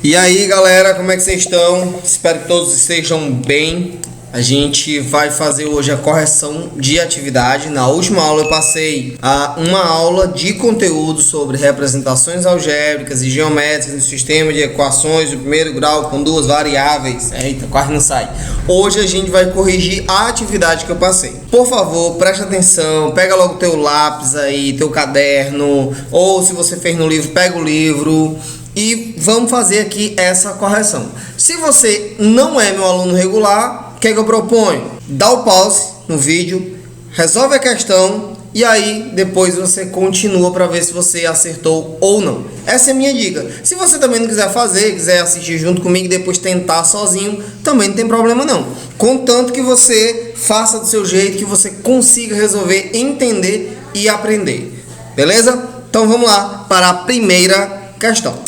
E aí galera, como é que vocês estão? Espero que todos estejam bem. A gente vai fazer hoje a correção de atividade. Na última aula eu passei uma aula de conteúdo sobre representações algébricas e geométricas no sistema de equações do primeiro grau com duas variáveis. Eita, quase não sai. Hoje a gente vai corrigir a atividade que eu passei. Por favor, preste atenção, pega logo teu lápis aí, teu caderno, ou se você fez no livro, pega o livro. E vamos fazer aqui essa correção. Se você não é meu aluno regular, o que é que eu proponho? Dá o pause no vídeo, resolve a questão e aí depois você continua para ver se você acertou ou não. Essa é a minha dica. Se você também não quiser fazer, quiser assistir junto comigo e depois tentar sozinho, também não tem problema não. Contanto que você faça do seu jeito, que você consiga resolver, entender e aprender. Beleza? Então vamos lá para a primeira questão.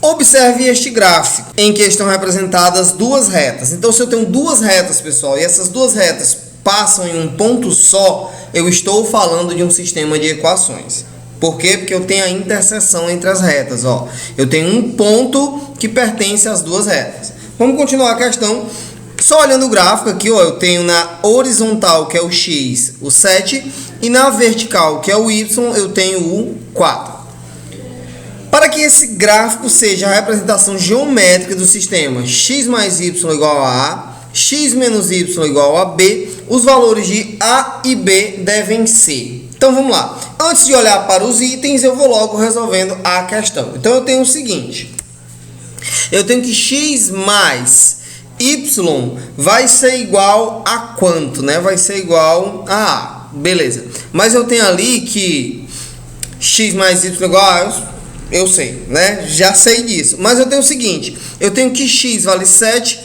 Observe este gráfico em que estão representadas duas retas. Então, se eu tenho duas retas, pessoal, e essas duas retas passam em um ponto só, eu estou falando de um sistema de equações. Por quê? Porque eu tenho a interseção entre as retas. Ó. Eu tenho um ponto que pertence às duas retas. Vamos continuar a questão. Só olhando o gráfico aqui, ó, eu tenho na horizontal, que é o x, o 7, e na vertical, que é o y, eu tenho o 4. Para que esse gráfico seja a representação geométrica do sistema x mais y igual a a, x menos y igual a b, os valores de a e b devem ser. Então vamos lá. Antes de olhar para os itens, eu vou logo resolvendo a questão. Então eu tenho o seguinte. Eu tenho que x mais y vai ser igual a quanto, né? Vai ser igual a a. Beleza. Mas eu tenho ali que x mais y igual a... Eu sei, né? Já sei disso. Mas eu tenho o seguinte. Eu tenho que x vale 7.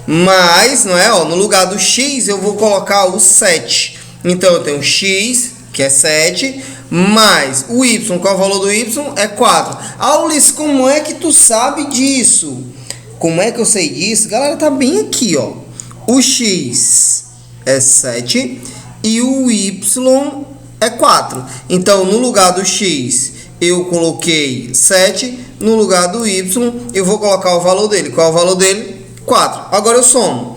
Mais, não é? Ó, no lugar do x eu vou colocar o 7. Então eu tenho x, que é 7. Mais o y. Qual é o valor do y? É 4. Aulis, como é que tu sabe disso? Como é que eu sei disso? Galera, tá bem aqui, ó. O x é 7. E o y é 4. Então no lugar do x... eu coloquei 7, no lugar do y, eu vou colocar o valor dele. Qual é o valor dele? 4. Agora eu somo.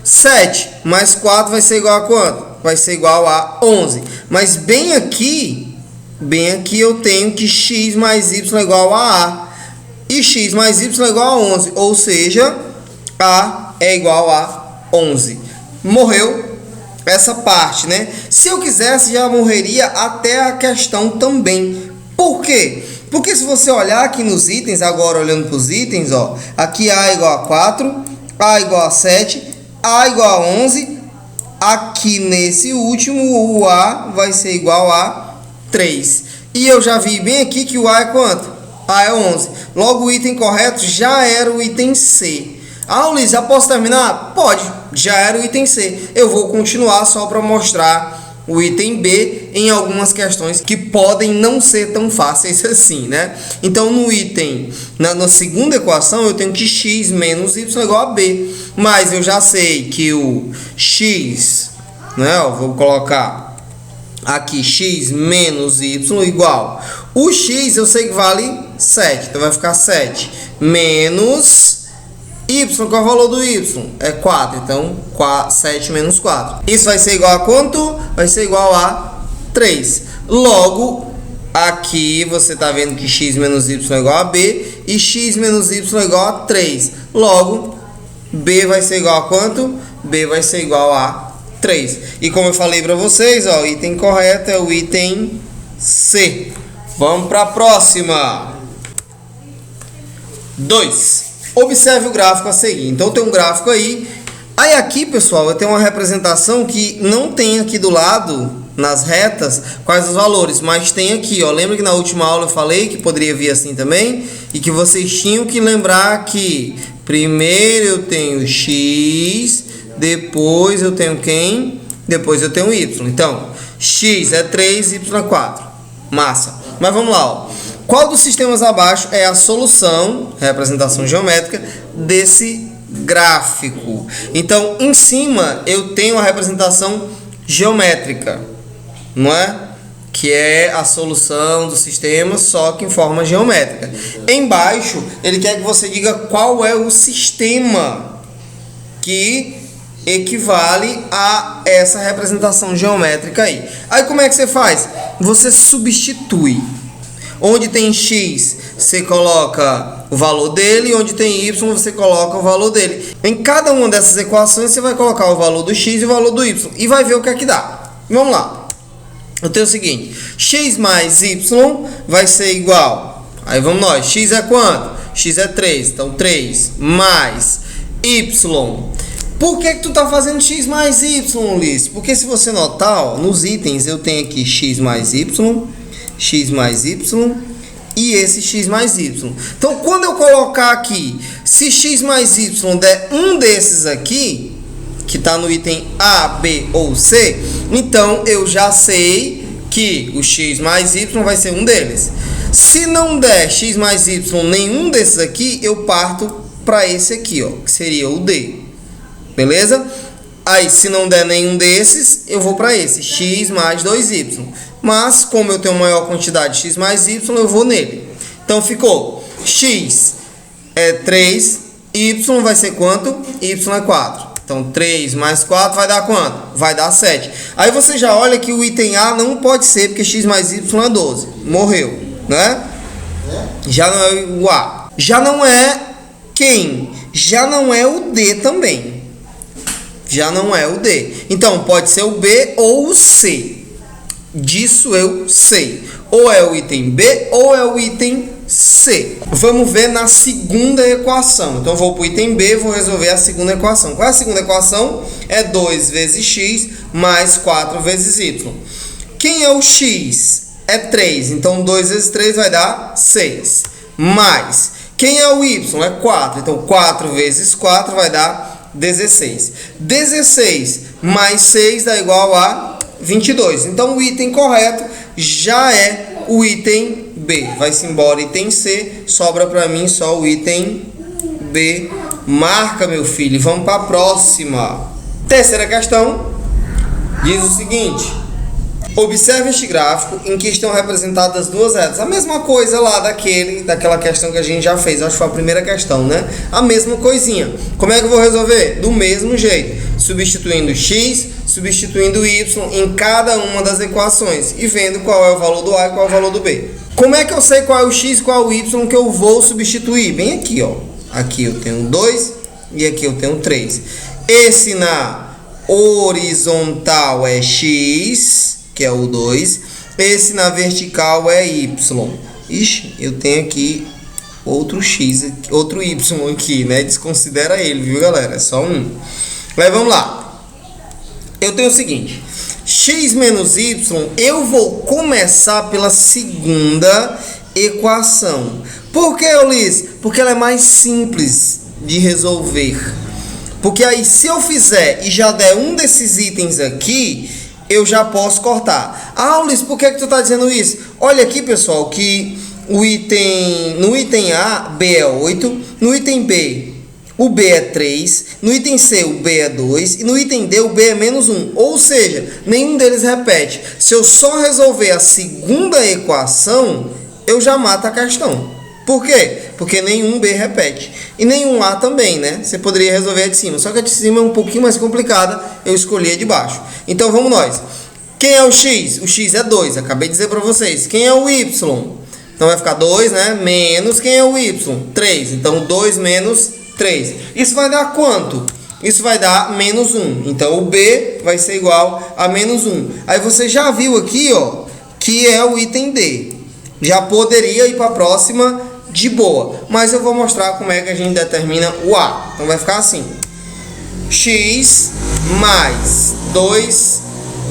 7 mais 4 vai ser igual a quanto? Vai ser igual a 11. Mas bem aqui eu tenho que x mais y é igual a a. E x mais y é igual a 11. Ou seja, a é igual a 11. Morreu essa parte, né? Se eu quisesse, já morreria até a questão também. Por quê? Porque se você olhar aqui nos itens, agora olhando para os itens, ó, aqui a igual a 4, a igual a 7, a igual a 11, aqui nesse último o a vai ser igual a 3. E eu já vi bem aqui que o a é quanto? A é 11. Logo o item correto já era o item C. Ah, Luiz, já posso terminar? Pode, já era o item C. Eu vou continuar só para mostrar o item B em algumas questões que podem não ser tão fáceis assim, né? Então, no item, na segunda equação, eu tenho que x menos y é igual a b. Mas eu já sei que o x, né? Eu vou colocar aqui x menos y igual. O x eu sei que vale 7, então vai ficar 7 menos... y, qual é o valor do y? É 4, então 7 menos 4. Isso vai ser igual a quanto? Vai ser igual a 3. Logo, aqui você está vendo que x menos y é igual a b e x menos y é igual a 3. Logo, b vai ser igual a quanto? b vai ser igual a 3. E como eu falei para vocês, ó, o item correto é o item C. Vamos para a próxima. 2. Observe o gráfico a seguir. Então, tem um gráfico aí. Aí, aqui, pessoal, eu tenho uma representação que não tem aqui do lado, nas retas, quais os valores. Mas tem aqui, ó. Lembra que na última aula eu falei que poderia vir assim também? E que vocês tinham que lembrar que primeiro eu tenho x, depois eu tenho quem? Depois eu tenho y. Então, x é 3, y é 4. Massa. Mas vamos lá, ó. Qual dos sistemas abaixo é a solução, representação geométrica, desse gráfico? Então, em cima eu tenho a representação geométrica, não é? que é a solução do sistema, só que em forma geométrica. Embaixo, ele quer que você diga qual é o sistema que equivale a essa representação geométrica aí. Aí como é que você faz? Você substitui. Onde tem x, você coloca o valor dele, e onde tem y, você coloca o valor dele. Em cada uma dessas equações, você vai colocar o valor do x e o valor do y, e vai ver o que é que dá. Vamos lá. Eu tenho o seguinte, x mais y vai ser igual, aí vamos nós, x é quanto? X é 3, então 3 mais y. Por que tu tá fazendo x mais y, Ulisses? Porque se você notar, ó, nos itens eu tenho aqui x mais y e esse x mais y. Então, quando eu colocar aqui, se x mais y der um desses aqui, que está no item A, B ou C, então eu já sei que o x mais y vai ser um deles. Se não der x mais y nenhum desses aqui, eu parto para esse aqui, ó, que seria o D. Beleza? Aí, se não der nenhum desses, eu vou para esse, x mais 2y. Mas, como eu tenho maior quantidade de x mais y, eu vou nele. Então, ficou x é 3, y vai ser quanto? Y é 4. Então, 3 mais 4 vai dar quanto? Vai dar 7. Aí, você já olha que o item A não pode ser, porque x mais y é 12. Morreu, né? Já não é o A. Já não é quem? Já não é o D também. Já não é o D. Então, pode ser o B ou o C. Disso eu sei. Ou é o item B ou é o item C. Vamos ver na segunda equação. Então, eu vou para o item B e vou resolver a segunda equação. Qual é a segunda equação? É 2 vezes x mais 4 vezes y. Quem é o x? É 3. Então, 2 vezes 3 vai dar 6. Mais. Quem é o y? É 4. Então, 4 vezes 4 vai dar 16. 16 mais 6 dá igual a 22. Então, o item correto já é o item B. Vai-se embora item C, sobra para mim só o item B. Marca, meu filho. Vamos para a próxima. Terceira questão. Diz o seguinte. Observe este gráfico em que estão representadas duas retas. A mesma coisa lá daquela questão que a gente já fez. Acho que foi a primeira questão, né? A mesma coisinha. Como é que eu vou resolver? Do mesmo jeito. Substituindo x, substituindo y em cada uma das equações. E vendo qual é o valor do A e qual é o valor do B. Como é que eu sei qual é o x e qual é o y que eu vou substituir? Bem aqui, ó. Aqui eu tenho 2 e aqui eu tenho 3. Esse na horizontal é x, que é o 2. Esse na vertical é y. Ixi, eu tenho aqui outro x, outro y aqui, né? Desconsidera ele, viu, galera? É só um. Mas vamos lá. Eu tenho o seguinte. X menos y, eu vou começar pela segunda equação. Por que, Ulisses? Porque ela é mais simples de resolver. Porque aí, se eu fizer e já der um desses itens aqui, eu já posso cortar. Ah, Ulisses, por que tu está dizendo isso? Olha aqui, pessoal, que no item A, B é 8, no item B, o B é 3, no item C, o B é 2, e no item D, o B é menos 1. Ou seja, nenhum deles repete. Se eu só resolver a segunda equação, eu já mato a questão. Por quê? Porque nenhum B repete. E nenhum A também, né? Você poderia resolver a de cima. Só que a de cima é um pouquinho mais complicada. Eu escolhi a de baixo. Então, vamos nós. Quem é o X? O X é 2. Acabei de dizer para vocês. Quem é o Y? Então, vai ficar 2, né? Menos. Quem é o Y? 3. Então, 2 menos 3. Isso vai dar quanto? Isso vai dar menos 1. Então, o B vai ser igual a menos 1. Aí, você já viu aqui, ó, que é o item D. Já poderia ir para a próxima de boa, mas eu vou mostrar como é que a gente determina o A. Então vai ficar assim: x mais 2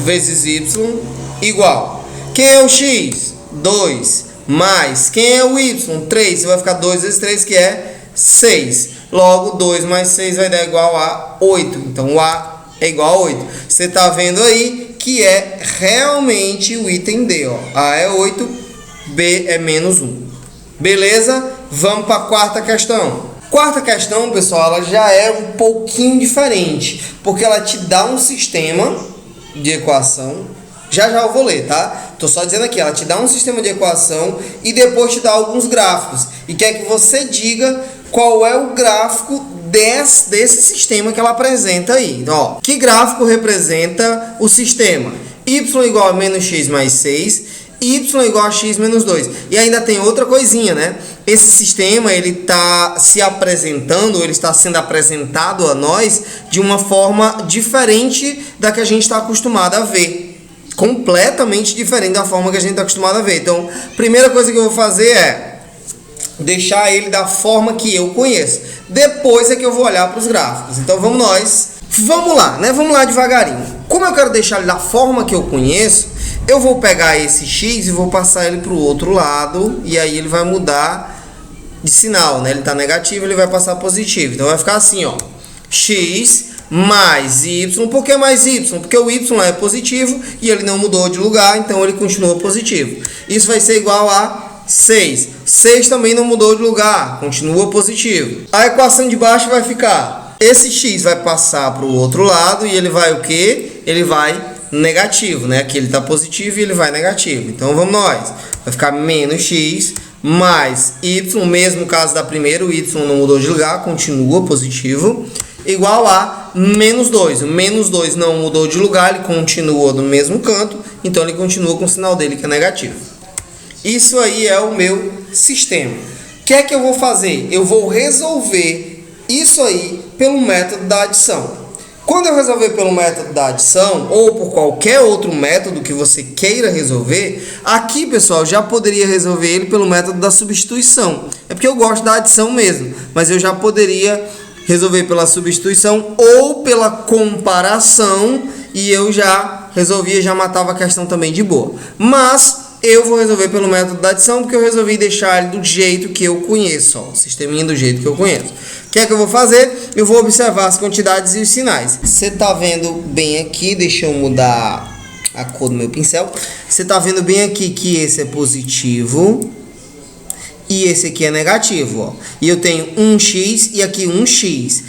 vezes y igual. Quem é o x? 2 mais. Quem é o y? 3. Vai ficar 2 vezes 3, que é 6. Logo, 2 mais 6 vai dar igual a 8. Então, o A é igual a 8. Você está vendo aí que é realmente o item D. Ó. A é 8, B é menos 1. Beleza? Vamos para a quarta questão. Quarta questão, pessoal, ela já é um pouquinho diferente, porque ela te dá um sistema de equação Já já eu vou ler, tá? Tô só dizendo aqui, ela te dá um sistema de equação e depois te dá alguns gráficos. E quer que você diga qual é o gráfico desse sistema que ela apresenta aí. Então, ó, que gráfico representa o sistema? Y igual a menos x mais 6, y igual a x menos 2. E ainda tem outra coisinha, né? Esse sistema, ele está se apresentando, ele está sendo apresentado a nós de uma forma diferente da que a gente está acostumado a ver. Completamente diferente da forma que a gente está acostumado a ver. Então, primeira coisa que eu vou fazer é deixar ele da forma que eu conheço. Depois é que eu vou olhar para os gráficos. Então, vamos lá, né? Vamos lá devagarinho. Como eu quero deixar ele da forma que eu conheço, eu vou pegar esse x e vou passar ele para o outro lado. E aí ele vai mudar de sinal, né? Ele está negativo, ele vai passar positivo. Então, vai ficar assim, ó. X mais y. Por que mais y? Porque o y é positivo e ele não mudou de lugar, então ele continua positivo. Isso vai ser igual a 6. 6 também não mudou de lugar, continua positivo. A equação de baixo vai ficar, esse x vai passar para o outro lado e ele vai o quê? Ele vai negativo, né? Aqui ele está positivo e ele vai negativo. Então vamos nós. Vai ficar menos x mais y, mesmo caso da primeira, o y não mudou de lugar, continua positivo, igual a menos 2. O menos 2 não mudou de lugar, ele continua no mesmo canto, então ele continua com o sinal dele que é negativo. Isso aí é o meu sistema. O que é que eu vou fazer? Eu vou resolver isso aí pelo método da adição. Quando eu resolver pelo método da adição, ou por qualquer outro método que você queira resolver, aqui, pessoal, já poderia resolver ele pelo método da substituição. É porque eu gosto da adição mesmo, mas eu já poderia resolver pela substituição ou pela comparação e eu já resolvia, já matava a questão também de boa. Mas eu vou resolver pelo método da adição porque eu resolvi deixar ele do jeito que eu conheço, ó, o sisteminha do jeito que eu conheço. O que é que eu vou fazer? Eu vou observar as quantidades e os sinais. Você tá vendo bem aqui, deixa eu mudar a cor do meu pincel. Você tá vendo bem aqui que esse é positivo e esse aqui é negativo, ó. E eu tenho um x e aqui um x.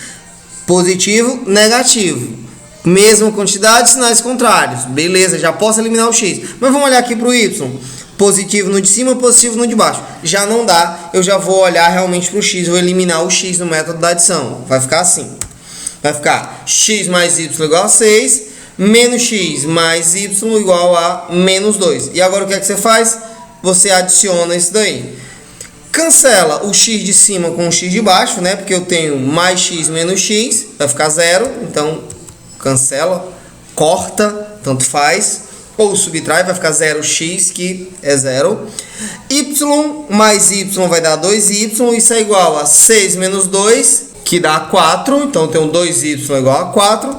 Positivo, negativo. Mesma quantidade, sinais contrários. Beleza, já posso eliminar o x. Mas vamos olhar aqui para o y. Positivo no de cima, positivo no de baixo. Já não dá, eu já vou olhar realmente para o x. Vou eliminar o x no método da adição. Vai ficar assim. Vai ficar x mais y igual a 6. Menos x mais y igual a menos 2. E agora o que é que você faz? Você adiciona isso daí. Cancela o x de cima com o x de baixo, né? Porque eu tenho mais x menos x. Vai ficar 0. Então cancela, corta, tanto faz, ou subtrai, vai ficar 0x, que é 0. Y mais y vai dar 2y, isso é igual a 6 menos 2, que dá 4, então tem um 2y igual a 4.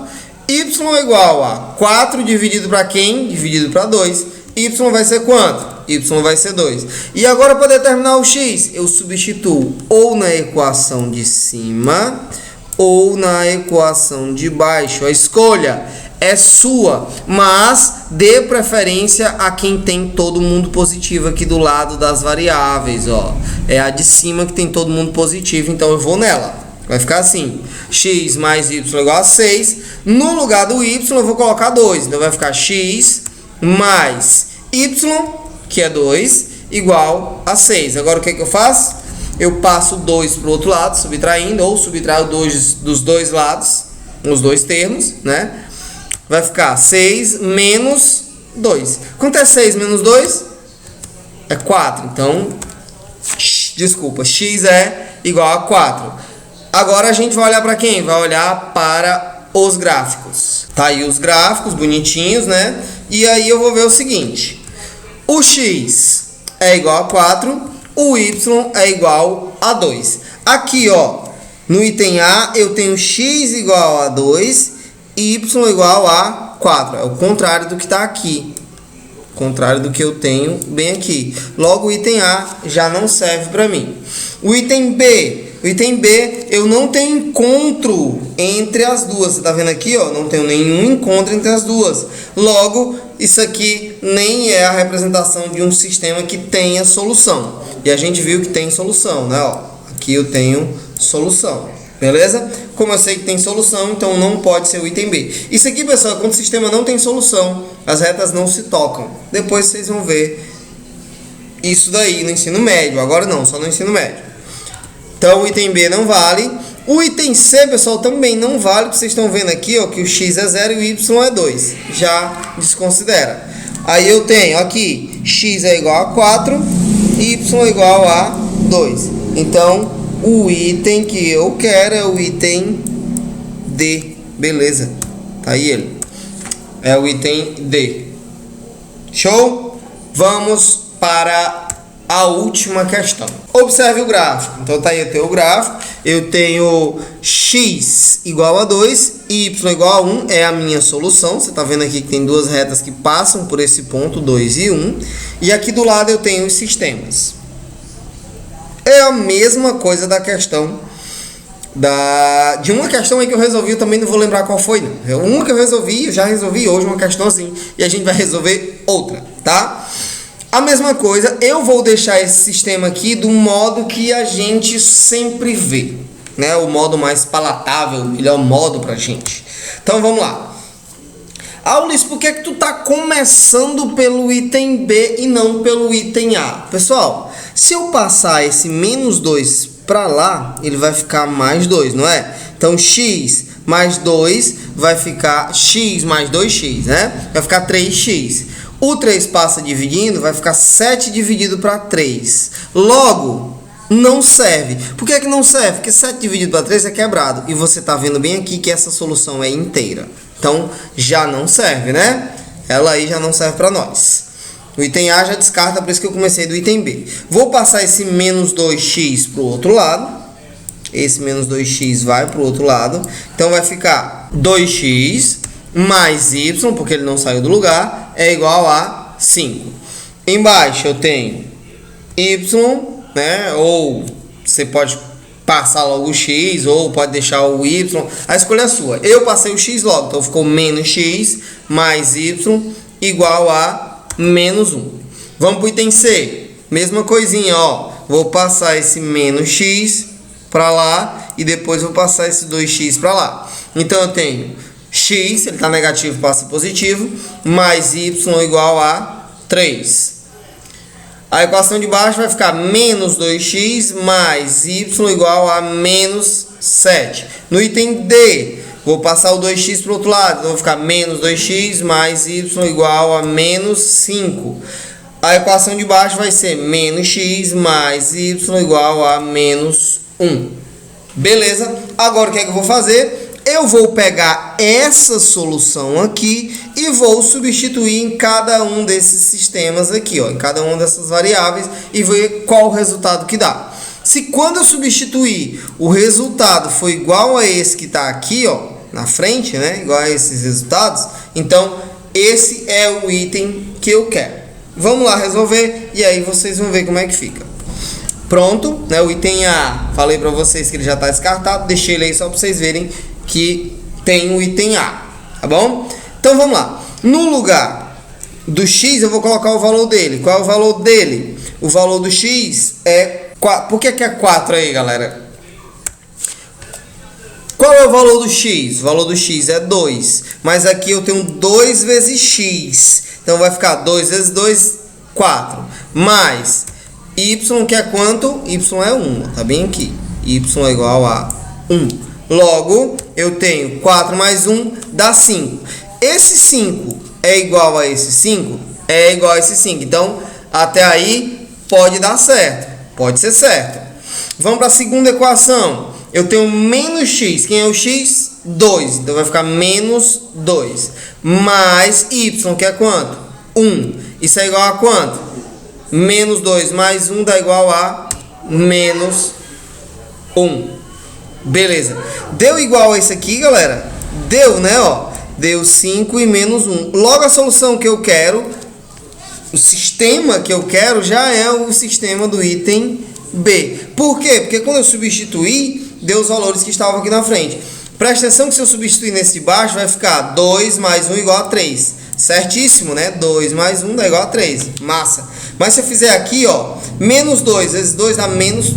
Y é igual a 4 dividido para quem? Dividido para 2. Y vai ser quanto? Y vai ser 2. E agora para determinar o x, eu substituo ou na equação de cima ou na equação de baixo. A escolha é sua, mas dê preferência a quem tem todo mundo positivo aqui do lado das variáveis, ó. É a de cima que tem todo mundo positivo, então eu vou nela. Vai ficar assim, x mais y igual a 6. No lugar do y eu vou colocar 2, então vai ficar x mais y, que é 2, igual a 6. Agora o que é que eu faço? Eu passo 2 para o outro lado, subtraindo, ou subtraio 2 dos dois lados, os dois termos, né? Vai ficar 6 menos 2. Quanto é 6 menos 2? É 4. Então, desculpa, x é igual a 4. Agora a gente vai olhar para quem? Vai olhar para os gráficos. Tá aí os gráficos bonitinhos, né? E aí eu vou ver o seguinte. O x é igual a 4. O y é igual a 2. Aqui, ó, no item A, eu tenho x igual a 2, y igual a 4. É o contrário do que está aqui. Contrário do que eu tenho bem aqui. Logo, o item A já não serve para mim. O item B. O item B, eu não tenho encontro entre as duas. Você está vendo aqui, ó? Não tenho nenhum encontro entre as duas. Logo, isso aqui nem é a representação de um sistema que tenha solução. E a gente viu que tem solução, né? Ó, aqui eu tenho solução. Beleza? Como eu sei que tem solução, então não pode ser o item B. Isso aqui, pessoal, quando o sistema não tem solução, as retas não se tocam. Depois vocês vão ver isso daí no ensino médio. Agora não, só no ensino médio. Então o item B não vale. O item C, pessoal, também não vale. Vocês estão vendo aqui, ó, que o x é 0 e o y é 2. Já desconsidera. Aí eu tenho aqui, x é igual a 4, y é igual a 2. Então, o item que eu quero é o item D. Beleza. Tá aí ele. É o item D. Show? Vamos para a última questão. Observe o gráfico. Então tá aí o teu gráfico. Eu tenho x igual a 2, y igual a 1 é a minha solução. Você tá vendo aqui que tem duas retas que passam por esse ponto, 2 e 1. E aqui do lado eu tenho os sistemas. É a mesma coisa da questão de uma questão aí que eu resolvi, eu também não vou lembrar qual foi, não. Uma que eu já resolvi hoje uma questão assim, e a gente vai resolver outra, tá? A mesma coisa, eu vou deixar esse sistema aqui do modo que a gente sempre vê, né? O modo mais palatável, o melhor modo pra gente. Então vamos lá. Ulisses, por que tu tá começando pelo item B e não pelo item A? Pessoal, se eu passar esse menos 2 para lá, ele vai ficar mais 2, não é? Então, x mais 2 vai ficar x mais 2x, né? Vai ficar 3x. O 3 passa dividindo, vai ficar 7 dividido para 3. Logo, não serve. Por que que não serve? Porque 7 dividido para 3 é quebrado. E você tá vendo bem aqui que essa solução é inteira. Então, já não serve, né? Ela aí já não serve para nós. O item A já descarta, por isso que eu comecei do item B. Vou passar esse menos 2x para o outro lado. Esse menos 2x vai para o outro lado. Então, vai ficar 2x mais y, porque ele não saiu do lugar, é igual a 5. Embaixo eu tenho y, né? Ou você pode passar logo o x, ou pode deixar o y, a escolha é sua. Eu passei o x logo, então ficou menos x mais y igual a menos 1. Vamos para o item C, mesma coisinha, ó. Vou passar esse menos x para lá e depois vou passar esse 2x para lá. Então eu tenho x, ele está negativo, passa positivo, mais y igual a 3. A equação de baixo vai ficar menos 2x mais y igual a menos 7. No item D, vou passar o 2x para o outro lado. Então, vai ficar menos 2x mais y igual a menos 5. A equação de baixo vai ser menos x mais y igual a menos 1. Beleza? Agora, o que é que eu vou fazer? Eu vou pegar essa solução aqui e vou substituir em cada um desses sistemas aqui, ó, em cada uma dessas variáveis e ver qual o resultado que dá. Se quando eu substituir o resultado for igual a esse que está aqui, ó, na frente, né, igual a esses resultados, então esse é o item que eu quero. Vamos lá resolver e aí vocês vão ver como é que fica. Pronto, né, o item A, falei para vocês que ele já está descartado, deixei ele aí só para vocês verem que tem o item A, tá bom? Então vamos lá. No lugar do x eu vou colocar o valor dele. Qual é o valor dele? O valor do x é 4. Por que é 4 aí, galera? Qual é o valor do x? O valor do x é 2. Mas aqui eu tenho 2 vezes x. Então vai ficar 2 vezes 2, 4. Mais y, que é quanto? Y é 1. Tá bem aqui. Y é igual a 1. Logo, eu tenho 4 mais 1 dá 5. Esse 5 é igual a esse 5? É igual a esse 5. Então, até aí, pode dar certo. Pode ser certo. Vamos para a segunda equação. Eu tenho menos x. Quem é o x? 2. Então, vai ficar menos 2. Mais y, que é quanto? 1. Isso é igual a quanto? Menos 2 mais 1 dá igual a menos 1. Beleza. Deu igual a esse aqui, galera? Deu, né? Ó, deu 5 e menos 1. Logo, a solução que eu quero, o sistema que eu quero, já é o sistema do item B. Por quê? Porque quando eu substituir, deu os valores que estavam aqui na frente. Presta atenção que se eu substituir nesse de baixo, vai ficar 2 mais 1 igual a 3. Certíssimo, né? 2 mais 1 dá igual a 3. Massa. Mas se eu fizer aqui, ó, menos 2 vezes 2 dá menos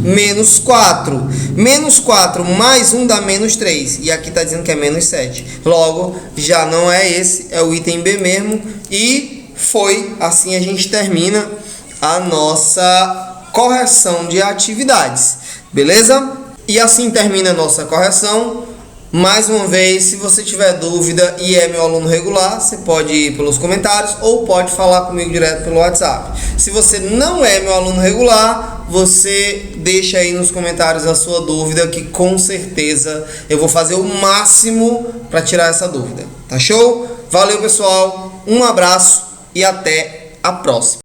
menos 4. Menos 4 mais 1 dá menos 3. E aqui está dizendo que é menos 7. Logo, já não é esse, é o item B mesmo. E foi assim a gente termina a nossa correção de atividades. Beleza? E assim termina a nossa correção. Mais uma vez, se você tiver dúvida e é meu aluno regular, você pode ir pelos comentários ou pode falar comigo direto pelo WhatsApp. Se você não é meu aluno regular, você deixa aí nos comentários a sua dúvida, que com certeza eu vou fazer o máximo para tirar essa dúvida. Tá show? Valeu, pessoal, um abraço e até a próxima.